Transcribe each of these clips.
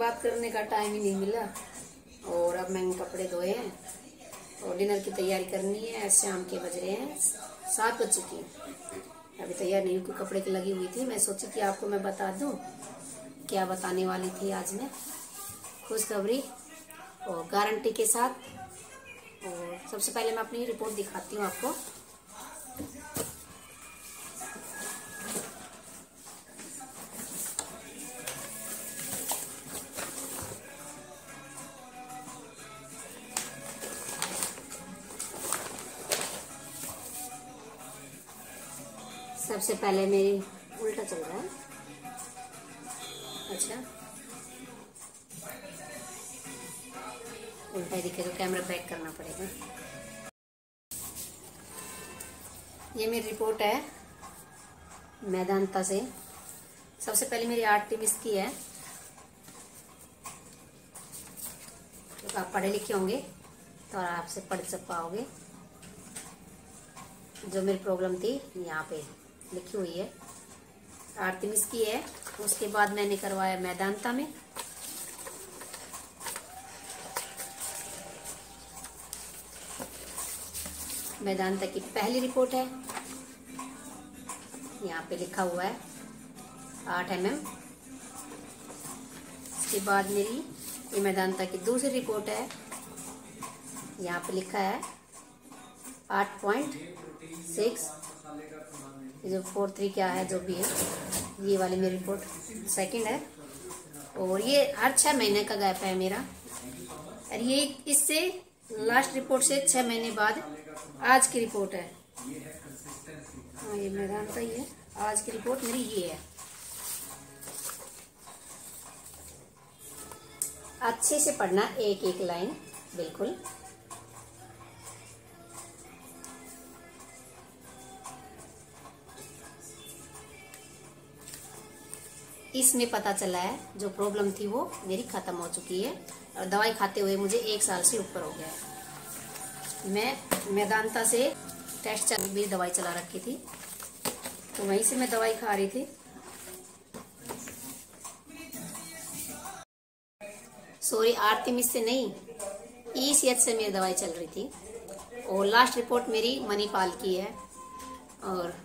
बात करने का टाइम ही नहीं मिला। और अब मैंने कपड़े धोए हैं और डिनर की तैयारी करनी है। शाम के बज रहे हैं 7 बज चुकी है। अभी तैयार नहीं हुई, कपड़े की लगी हुई थी। मैं सोची कि आपको मैं बता दूं क्या बताने वाली थी आज मैं। खुशखबरी और गारंटी के साथ। और सबसे पहले मैं अपनी रिपोर्ट दिखाती हूँ आपको। सबसे पहले मेरी उल्टा चल रहा है। अच्छा, उल्टा ही दिखे तो कैमरा बैक करना पड़ेगा। ये मेरी रिपोर्ट है मेदांता से। सबसे पहले मेरी आरटी मिस की है। तो आप पढ़े लिखे होंगे तो आपसे पढ़ सब पाओगे। जो मेरी प्रॉब्लम थी यहाँ पे लिखी हुई है। आरती मिस की है। उसके बाद मैंने करवाया मेदांता में। मेदांता की पहली रिपोर्ट है, यहाँ पे लिखा हुआ है 8 mm। इसके बाद मेरी ये मेदांता की दूसरी रिपोर्ट है, यहाँ पे लिखा है 8.6। जो 4.3 क्या है जो भी है, ये वाली मेरी रिपोर्ट सेकंड है। और ये हर 6 महीने का गैप है मेरा। और ये इससे लास्ट रिपोर्ट से 6 महीने बाद आज की रिपोर्ट है। हाँ, ये मेदांता ही है। आज की रिपोर्ट मेरी ये है। अच्छे से पढ़ना, एक एक लाइन बिल्कुल। इसमें पता चला है जो प्रॉब्लम थी वो मेरी खत्म हो चुकी है। और दवाई खाते हुए मुझे 1 साल से ऊपर हो गया है। मैं मेदांता से टेस्ट भी दवाई चला रखी थी, तो वहीं से मैं दवाई खा रही थी। सॉरी, आरती मिस से नहीं, ECH से मेरी दवाई चल रही थी। और लास्ट रिपोर्ट मेरी मणिपाल की है। और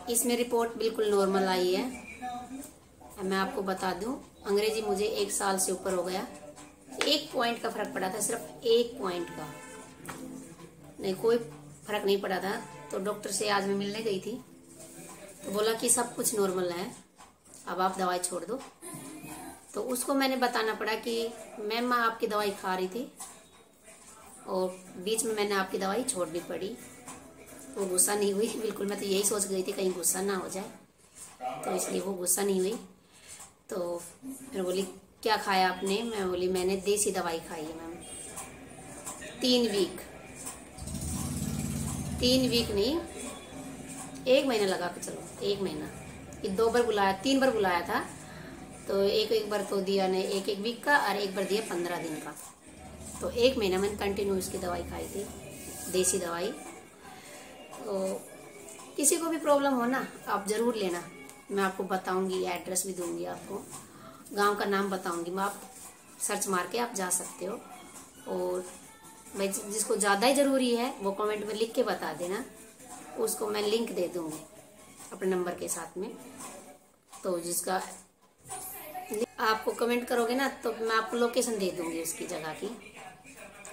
इसमें रिपोर्ट बिल्कुल नॉर्मल आई है। मैं आपको बता दूं, अंग्रेजी मुझे 1 साल से ऊपर हो गया। 1 पॉइंट का फर्क पड़ा था, सिर्फ 1 पॉइंट का, नहीं कोई फर्क नहीं पड़ा था। तो डॉक्टर से आज मैं मिलने गई थी, तो बोला कि सब कुछ नॉर्मल है, अब आप दवाई छोड़ दो। तो उसको मैंने बताना पड़ा कि मैम मैं आपकी दवाई खा रही थी और बीच में मैंने आपकी दवाई छोड़ भी पड़ी। वो गुस्सा नहीं हुई बिल्कुल। मैं तो यही सोच गई थी कहीं गुस्सा ना हो जाए, तो इसलिए वो गुस्सा नहीं हुई। तो फिर बोली क्या खाया आपने? मैं बोली मैंने देसी दवाई खाई है मैम। 3 वीक नहीं, 1 महीना लगा के चलो, 1 महीना। ये 2 बार बुलाया, 3 बार बुलाया था। तो एक बार तो दिया ने 1 वीक का, और 1 बार दिया 15 दिन का। तो 1 महीना मैंने कंटिन्यू इसकी दवाई खाई थी, देसी दवाई। तो किसी को भी प्रॉब्लम हो ना, आप जरूर लेना। मैं आपको बताऊंगी, एड्रेस भी दूंगी आपको, गांव का नाम बताऊंगी मैं। आप सर्च मार के आप जा सकते हो। और भाई जिसको ज़्यादा ही ज़रूरी है वो कमेंट में लिख के बता देना, उसको मैं लिंक दे दूंगी अपने नंबर के साथ में। तो जिसका आपको कमेंट करोगे ना, तो मैं आपको लोकेशन दे दूंगी उसकी जगह की।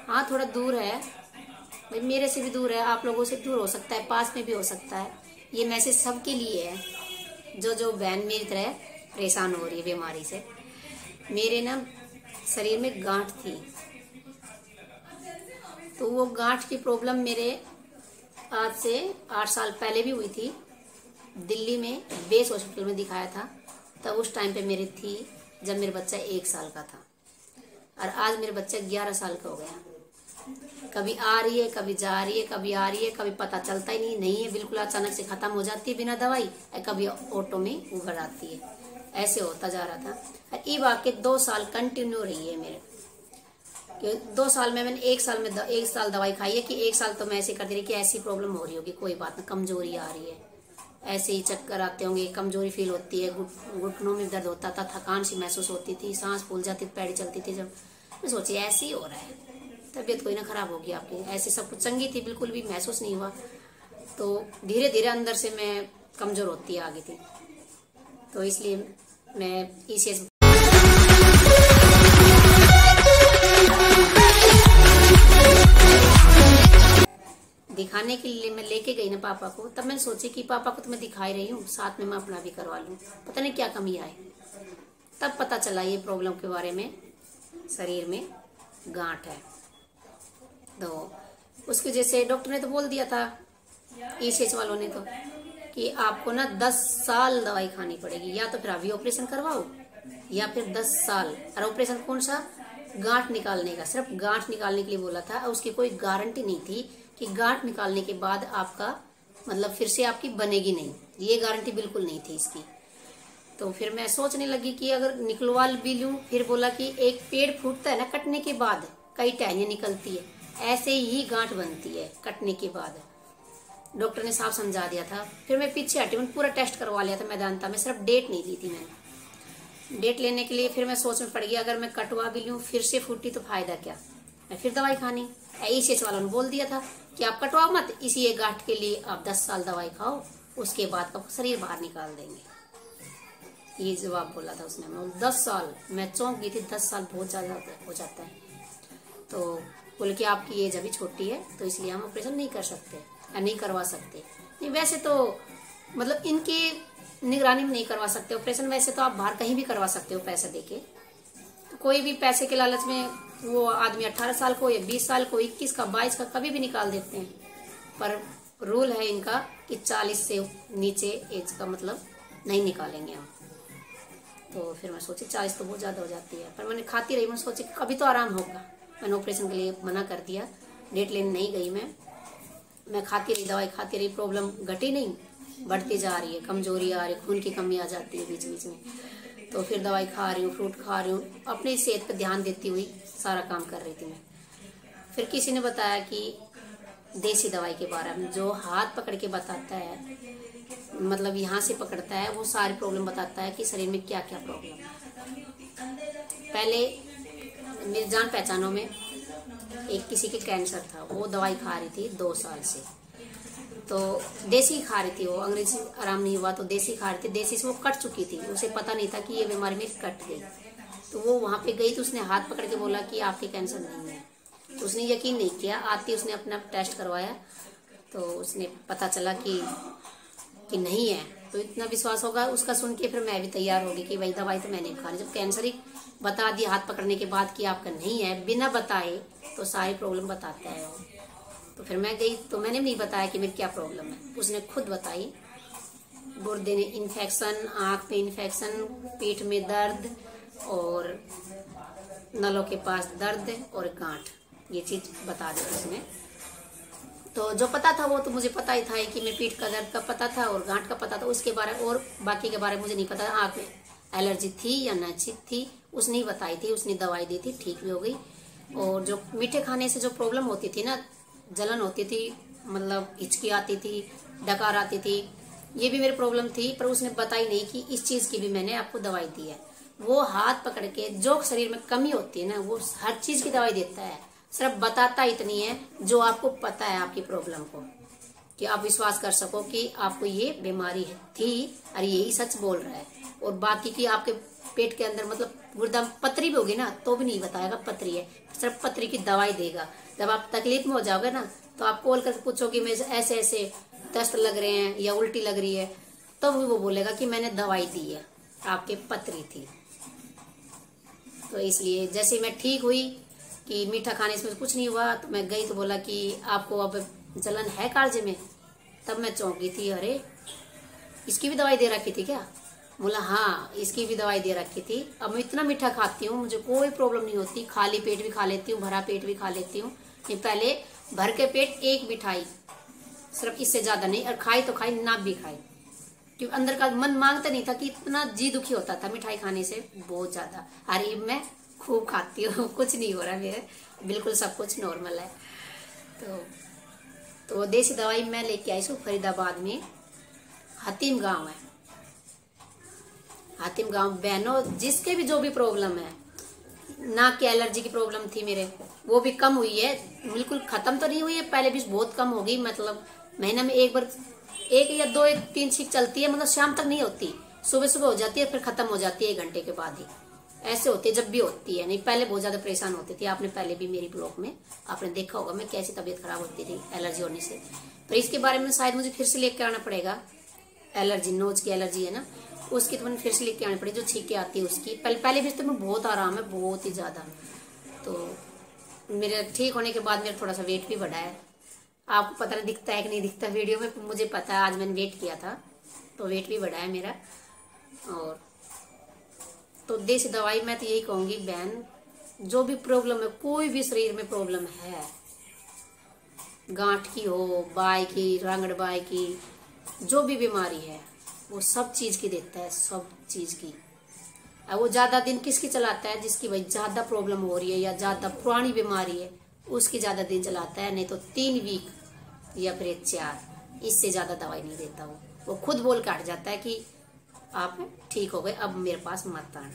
हाँ, थोड़ा दूर है भाई, मेरे से भी दूर है, आप लोगों से दूर हो सकता है, पास में भी हो सकता है। ये मैसेज सबके लिए है जो बहन मेरी तरह परेशान हो रही है बीमारी से। मेरे ना शरीर में गांठ थी, तो वो गांठ की प्रॉब्लम मेरे आज से 8 साल पहले भी हुई थी। दिल्ली में बेस हॉस्पिटल में दिखाया था, तब उस टाइम पे मेरी थी जब मेरा बच्चा 1 साल का था। और आज मेरा बच्चा 11 साल का हो गया। कभी आ रही है, कभी जा रही है, कभी आ रही है, कभी पता चलता ही नहीं है, बिल्कुल अचानक से खत्म हो जाती है बिना दवाई, कभी ऑटो में उभर आती है। ऐसे होता जा रहा था। ये वाकई 2 साल कंटिन्यू रही है मेरे। 2 साल में मैंने 1 साल दवाई खाई है कि 1 साल तो मैं ऐसे करती रही कि ऐसी प्रॉब्लम हो रही होगी, कोई बात ना, कमजोरी आ रही है, ऐसे ही चक्कर आते होंगे, कमजोरी फील होती है, घुटनों में दर्द होता था, थकान सी महसूस होती थी, सांस फूल जाती, पैड़ी चलती थी। जब मैं सोची ऐसे ही हो रहा है, तबीयत कोई ना खराब होगी आपकी, ऐसे सब कुछ चंगी थी, बिल्कुल भी महसूस नहीं हुआ। तो धीरे धीरे अंदर से मैं कमजोर होती आ गई थी। तो इसलिए मैं ECH दिखाने के लिए मैं लेके गई ना पापा को, तब मैंने सोची कि पापा को तो मैं दिखा ही रही हूँ, साथ में मैं अपना भी करवा लूँ, पता नहीं क्या कमी आए। तब पता चला ये प्रॉब्लम के बारे में, शरीर में गांठ है। तो उसकी वजह से डॉक्टर ने तो बोल दिया था, ECH वालों ने तो, कि आपको ना 10 साल दवाई खानी पड़ेगी, या तो फिर अभी ऑपरेशन करवाओ या फिर 10 साल। और ऑपरेशन कौन सा? गांठ निकालने का, सिर्फ गांठ निकालने के लिए बोला था। और उसकी कोई गारंटी नहीं थी कि गांठ निकालने के बाद आपका मतलब फिर से आपकी बनेगी नहीं, ये गारंटी बिल्कुल नहीं थी इसकी। तो फिर मैं सोचने लगी कि अगर निकलवा भी लूं, फिर बोला कि एक पेड़ फूटता है ना कटने के बाद, कई टहनियां निकलती है, ऐसे ही गांठ बनती है कटने के बाद। डॉक्टर ने साफ समझा दिया था। फिर मैं पीछे हटी, मैंने पूरा टेस्ट करवा लिया था मैदानता में, सिर्फ डेट नहीं ली थी मैंने। डेट लेने के लिए फिर मैं सोच में पड़ गई, अगर मैं कटवा भी लूं फिर से फूटी तो फायदा क्या, मैं फिर दवाई खानी। ECH वालों ने बोल दिया था कि आप कटवाओ मत, इसी एक गांठ के लिए आप 10 साल दवाई खाओ, उसके बाद का शरीर बाहर निकाल देंगे। ये जवाब बोला था उसने। मैं 10 साल, मैं चौंक गई थी, 10 साल बहुत ज्यादा हो जाता है। तो बोले कि आपकी एज अभी छोटी है, तो इसलिए हम ऑपरेशन नहीं कर सकते या नहीं करवा सकते। नहीं, वैसे तो मतलब इनकी निगरानी में नहीं करवा सकते ऑपरेशन, वैसे तो आप बाहर कहीं भी करवा सकते हो पैसे देके। तो कोई भी पैसे के लालच में वो आदमी 18 साल को या 20 साल को, 21 का, 22 का कभी भी निकाल देते हैं। पर रूल है इनका कि 40 से नीचे एज का मतलब नहीं निकालेंगे हम। तो फिर मैं सोची 40 तो बहुत ज्यादा हो जाती है, पर मैंने खाती रही। मैं सोची कभी तो आराम होगा, मैंने ऑपरेशन के लिए मना कर दिया, डेट लेने नहीं गई मैं खाती रही, दवाई खाती रही, प्रॉब्लम घटी नहीं, बढ़ती जा रही है, कमजोरी आ रही है, खून की कमी आ जाती है बीच बीच में। तो फिर दवाई खा रही हूँ, फ्रूट खा रही हूँ, अपनी सेहत पर ध्यान देती हुई सारा काम कर रही थी मैं। फिर किसी ने बताया कि देसी दवाई के बारे में, जो हाथ पकड़ के बताता है, मतलब यहाँ से पकड़ता है, वो सारी प्रॉब्लम बताता है कि शरीर में क्या क्या प्रॉब्लम है। पहले मेरी जान पहचानों में एक किसी के कैंसर था, वो दवाई खा रही थी 2 साल से, तो देसी खा रही थी वो, अंग्रेजी आराम नहीं हुआ तो देसी खा रही थी। देसी से वो कट चुकी थी, उसे पता नहीं था कि ये बीमारी में कट गई। तो वो वहां पे गई तो उसने हाथ पकड़ के बोला कि आपके कैंसर नहीं है। तो उसने यकीन नहीं किया, आती उसने अपना टेस्ट करवाया तो उसने पता चला कि नहीं है। तो इतना विश्वास होगा उसका सुन के फिर मैं भी तैयार होगी कि भाई दवाई तो मैंने खानी। जब कैंसर ही बता दिया हाथ पकड़ने के बाद कि आपका नहीं है, बिना बताए, तो सारी प्रॉब्लम बताता है वो। तो फिर मैं गई तो मैंने नहीं बताया कि मेरी क्या प्रॉब्लम है, उसने खुद बताई। गुर्दे में इन्फेक्शन, आँख में इन्फेक्शन, पेट में दर्द और नलों के पास दर्द और गांठ, ये चीज बता दी उसने। तो जो पता था वो तो मुझे पता ही था कि मैं पीठ का दर्द का पता था और गांठ का पता था, उसके बारे और बाकी के बारे में मुझे नहीं पता। आँख में एलर्जी थी या नचित थी उसने ही बताई थी, उसने दवाई दी थी, ठीक भी हो गई। और जो मीठे खाने से जो प्रॉब्लम होती थी ना, जलन होती थी, मतलब हिचकी आती थी, डकार आती थी, ये भी मेरी प्रॉब्लम थी, पर उसने बताई नहीं कि इस चीज की भी मैंने आपको दवाई दी है। वो हाथ पकड़ के जो शरीर में कमी होती है ना, वो हर चीज की दवाई देता है, सिर्फ बताता इतनी है जो आपको पता है आपकी प्रॉब्लम को, कि आप विश्वास कर सको कि आपको ये बीमारी थी और यही सच बोल रहा है। और बाकी की आपके पेट के अंदर मतलब गुर्दा पथरी भी होगी ना, तो भी नहीं बताएगा पथरी है, सिर्फ पथरी की दवाई देगा। जब आप तकलीफ में हो जाओगे ना, तो आप कॉल करके पूछोगे मैं ऐसे ऐसे दस्त लग रहे हैं या उल्टी लग रही है, तो वो बोलेगा कि मैंने दवाई दी है, आपके पथरी थी। तो इसलिए जैसे मैं ठीक हुई कि मीठा खाने से कुछ नहीं हुआ, तो मैं गई तो बोला कि आपको अब जलन है कालजे में। तब मैं चौंक गई थी, अरे इसकी भी दवाई दे रखी थी क्या? बोला हाँ, इसकी भी दवाई दे रखी थी। अब मैं इतना मीठा खाती हूँ, मुझे कोई प्रॉब्लम नहीं होती, खाली पेट भी खा लेती हूँ, भरा पेट भी खा लेती हूँ। पहले भर के पेट एक मिठाई, सिर्फ इससे ज्यादा नहीं, और खाई तो खाई, ना भी खाई, क्योंकि अंदर का मन मांगता नहीं था कि इतना जी दुखी होता था मिठाई खाने से बहुत ज्यादा। अरे मैं खूब खाती हूँ, कुछ नहीं हो रहा मेरे, बिल्कुल सब कुछ नॉर्मल है। तो देसी दवाई मैं लेके आई हूँ फरीदाबाद में, हातिम गांव है। हातिम गांव बहनों, जिसके भी जो भी प्रॉब्लम है, नाक की एलर्जी की प्रॉब्लम थी मेरे, वो भी कम हुई है। बिल्कुल खत्म तो नहीं हुई है, पहले भी बहुत कम होगी। मतलब महीना में एक बार, एक या दो, एक 3 छींक चलती है, मतलब शाम तक नहीं होती, सुबह सुबह हो जाती है, फिर खत्म हो जाती है 1 घंटे के बाद ही। ऐसे होती है जब भी होती है, नहीं पहले बहुत ज्यादा परेशान होती थी। आपने पहले भी मेरी ब्लॉग में आपने देखा होगा मैं कैसी तबीयत खराब होती थी एलर्जी होने से। पर इसके बारे में शायद मुझे फिर से लेके आना पड़ेगा। एलर्जी, नोज की एलर्जी है ना, उसकी तो मैंने फिर से लेके आनी पड़ेगी, जो छींके आती है उसकी। पहले भी तो मैं बहुत आराम है, बहुत ही ज्यादा। तो मेरे ठीक होने के बाद मेरा थोड़ा सा वेट भी बढ़ा है। आपको पता नहीं दिखता है कि नहीं दिखता वीडियो में, मुझे पता है। आज मैंने वेट किया था तो वेट भी बढ़ा है मेरा। और तो देसी दवाई मैं तो यही कहूंगी बहन, जो भी प्रॉब्लम है, कोई भी शरीर में प्रॉब्लम है, गांठ की हो, बाई की, रंगड़ बाई की, जो भी बीमारी है वो सब चीज की देता है, सब चीज की। अब वो ज्यादा दिन किसकी चलाता है? जिसकी भाई ज्यादा प्रॉब्लम हो रही है या ज्यादा पुरानी बीमारी है, उसकी ज्यादा दिन चलाता है। नहीं तो 3 वीक या फिर 4, इससे ज्यादा दवाई नहीं देता। वो खुद बोल के हट जाता है कि आप ठीक हो गए, अब मेरे पास मत आना।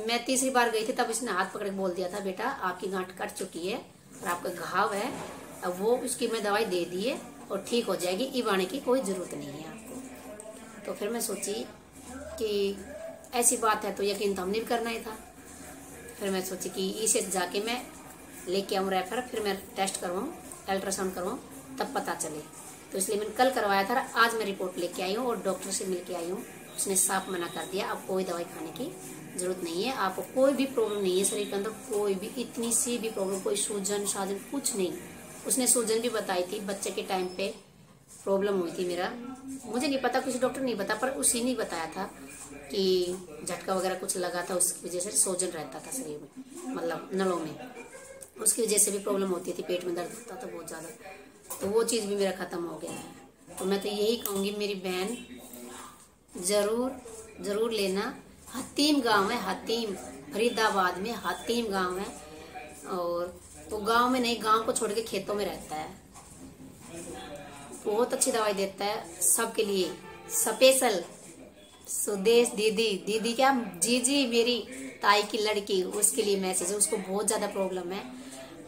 मैं तीसरी बार गई थी, तब इसने हाथ पकड़ के बोल दिया था, बेटा आपकी गांठ कट चुकी है और आपका घाव है, अब वो उसकी मैं दवाई दे दी है और ठीक हो जाएगी, इब आने की कोई जरूरत नहीं है आपको। तो फिर मैं सोची कि ऐसी बात है तो यकीन तो हमने भी करना ही था। फिर मैं सोची कि इसे जाके मैं लेके आऊँ रेफर, फिर मैं टेस्ट करवाऊँ, अल्ट्रासाउंड करवाऊँ, तब पता चले। तो इसलिए मैंने कल करवाया था, आज मैं रिपोर्ट लेके आई हूँ और डॉक्टर से मिल के आई हूँ। उसने साफ मना कर दिया, अब कोई दवाई खाने की जरूरत नहीं है, आपको कोई भी प्रॉब्लम नहीं है शरीर के अंदर, कोई भी इतनी सी भी प्रॉब्लम, कोई सूजन साजन कुछ नहीं। उसने सूजन भी बताई थी, बच्चे के टाइम पे प्रॉब्लम हुई थी मेरा, मुझे नहीं पता, कुछ डॉक्टर नहीं बता, पर उसी ने बताया था कि झटका वगैरह कुछ लगा था, उसकी वजह से सूजन रहता था शरीर में, मतलब नलों में, उसकी वजह से भी प्रॉब्लम होती थी, पेट में दर्द होता था बहुत ज़्यादा। तो वो चीज़ भी मेरा ख़त्म हो गया है। तो मैं तो यही कहूँगी मेरी बहन, ज़रूर लेना। हातिम गांव है, हातिम, फरीदाबाद में हातिम गांव है। और वो गांव में नहीं, गांव को छोड़ के खेतों में रहता है। बहुत अच्छी दवाई देता है सबके लिए, स्पेशल। सुदेश दीदी क्या, जी मेरी ताई की लड़की, उसके लिए मैसेज है। उसको बहुत ज़्यादा प्रॉब्लम है,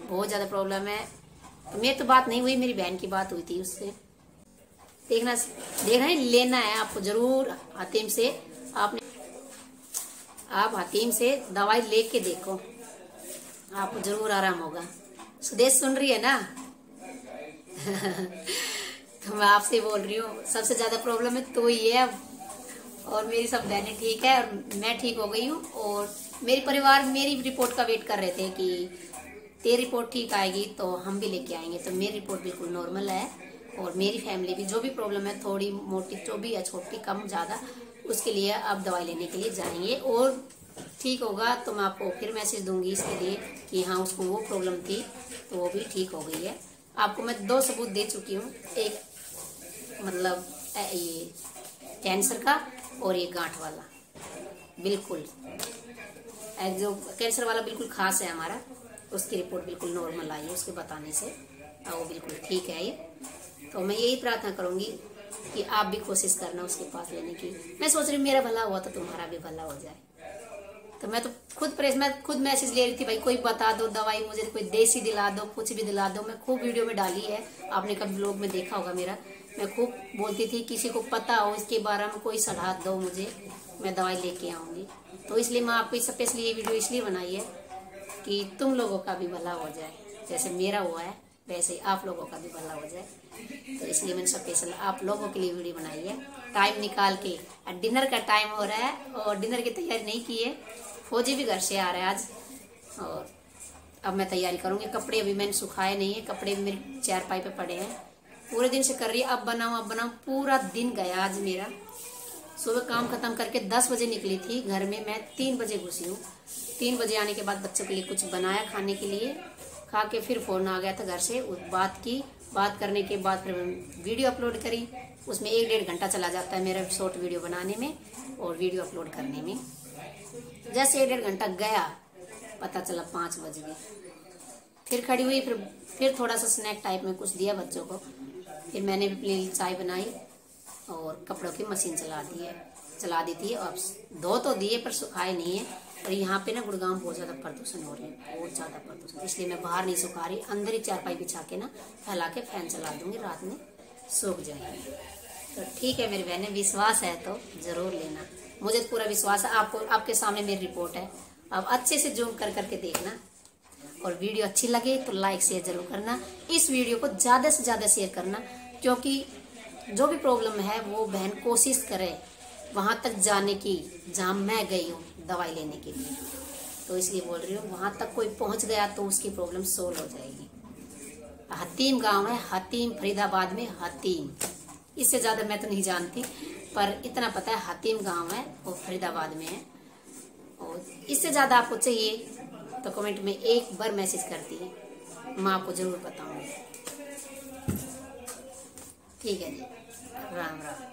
बहुत ज़्यादा प्रॉब्लम है। तो मेरी तो बात नहीं हुई, मेरी बहन की बात हुई थी उससे। देखना है, लेना है आपको जरूर हातिम से। आप हातिम से दवाई लेके देखो, आपको जरूर आराम होगा। सुदेश सुन रही है ना? तो मैं आपसे बोल रही हूँ, सबसे ज्यादा प्रॉब्लम है तो ही है, और मेरी सब बहनें ठीक है और मैं ठीक हो गई हूँ। और मेरे परिवार मेरी रिपोर्ट का वेट कर रहे थे कि तेरी रिपोर्ट ठीक आएगी तो हम भी लेके आएंगे। तो मेरी रिपोर्ट बिल्कुल नॉर्मल है, और मेरी फैमिली भी जो भी प्रॉब्लम है, थोड़ी मोटी जो भी है, छोटी कम ज़्यादा, उसके लिए आप दवाई लेने के लिए जाएंगे और ठीक होगा तो मैं आपको फिर मैसेज दूंगी इसके लिए कि हाँ उसको वो प्रॉब्लम थी तो वो भी ठीक हो गई है। आपको मैं 2 सबूत दे चुकी हूँ, एक मतलब ये कैंसर का और ये गांठ वाला। बिल्कुल जो कैंसर वाला बिल्कुल खास है हमारा, उसकी रिपोर्ट बिल्कुल नॉर्मल आई है उसके बताने से, वो बिल्कुल ठीक है ये। तो मैं यही प्रार्थना करूंगी कि आप भी कोशिश करना उसके पास लेने की। मैं सोच रही हूँ मेरा भला हुआ तो तुम्हारा भी भला हो जाए। तो मैं खुद मैसेज ले रही थी, भाई कोई बता दो दवाई मुझे, कोई देसी दिला दो, कुछ भी दिला दो। मैं खूब वीडियो में डाली है, आपने कभी ब्लॉग में देखा होगा मेरा, मैं खूब बोलती थी किसी को पता हो इसके बारे में कोई सलाह दो मुझे, मैं दवाई लेके आऊंगी। तो इसलिए मैं आपको स्पेशली ये वीडियो इसलिए बनाई है कि तुम लोगों का भी भला हो जाए, जैसे मेरा हुआ है वैसे आप लोगों का भी भला हो जाए। तो इसलिए मैंने स्पेशल आप लोगों के लिए वीडियो बनाई है, टाइम निकाल के। डिनर का टाइम हो रहा है और डिनर की तैयारी नहीं की है, फौजी भी घर से आ रहा है आज, और अब मैं तैयारी करूंगी। कपड़े अभी मैंने सुखाए नहीं है, कपड़े मेरे चारपाई पे पड़े हैं, पूरे दिन से कर रही है अब बनाऊं, पूरा दिन गया आज मेरा। सुबह काम खत्म करके 10 बजे निकली थी घर में, मैं 3 बजे घुसी हूँ। 3 बजे आने के बाद बच्चों के लिए कुछ बनाया खाने के लिए, खा के फिर फोन आ गया था घर से, बात करने के बाद फिर वीडियो अपलोड करी। उसमें 1-1.5 घंटा चला जाता है मेरा शॉर्ट वीडियो बनाने में और वीडियो अपलोड करने में। जैसे 1-1.5 घंटा गया पता चला 5 बज गए। फिर खड़ी हुई, फिर थोड़ा सा स्नैक टाइप में कुछ दिया बच्चों को, फिर मैंने भी अपने लिए चाय बनाई और कपड़ों की मशीन चला दी थी। अब धो तो दिए पर सुखाए नहीं है। और यहाँ पे ना गुड़गांव बहुत ज़्यादा प्रदूषण हो रही है, बहुत ज़्यादा प्रदूषण, इसलिए मैं बाहर नहीं सुखा रही, अंदर ही चारपाई बिछा के ना फैला के फैन चला दूंगी, रात में सूख जाएंगे। तो ठीक है मेरी बहनें, विश्वास है तो ज़रूर लेना। मुझे तो पूरा विश्वास है, आपको आपके सामने मेरी रिपोर्ट है। अब अच्छे से जूम कर करके देखना। और वीडियो अच्छी लगे तो लाइक शेयर जरूर करना। इस वीडियो को ज़्यादा से ज़्यादा शेयर करना, क्योंकि जो भी प्रॉब्लम है वो बहन कोशिश करे वहाँ तक जाने की जहाँ मैं गई हूँ दवाई लेने के लिए। तो इसलिए बोल रही हूँ, वहाँ तक कोई पहुँच गया तो उसकी प्रॉब्लम सोल्व हो जाएगी। हतीम गांव है, हतीम, फरीदाबाद में हतीम। इससे ज़्यादा मैं तो नहीं जानती, पर इतना पता है हतीम गांव है और फरीदाबाद में है। और इससे ज़्यादा आपको चाहिए तो कमेंट में एक बार मैसेज करती है, मैं आपको ज़रूर बताऊंगी। ठीक है जी, राम राम।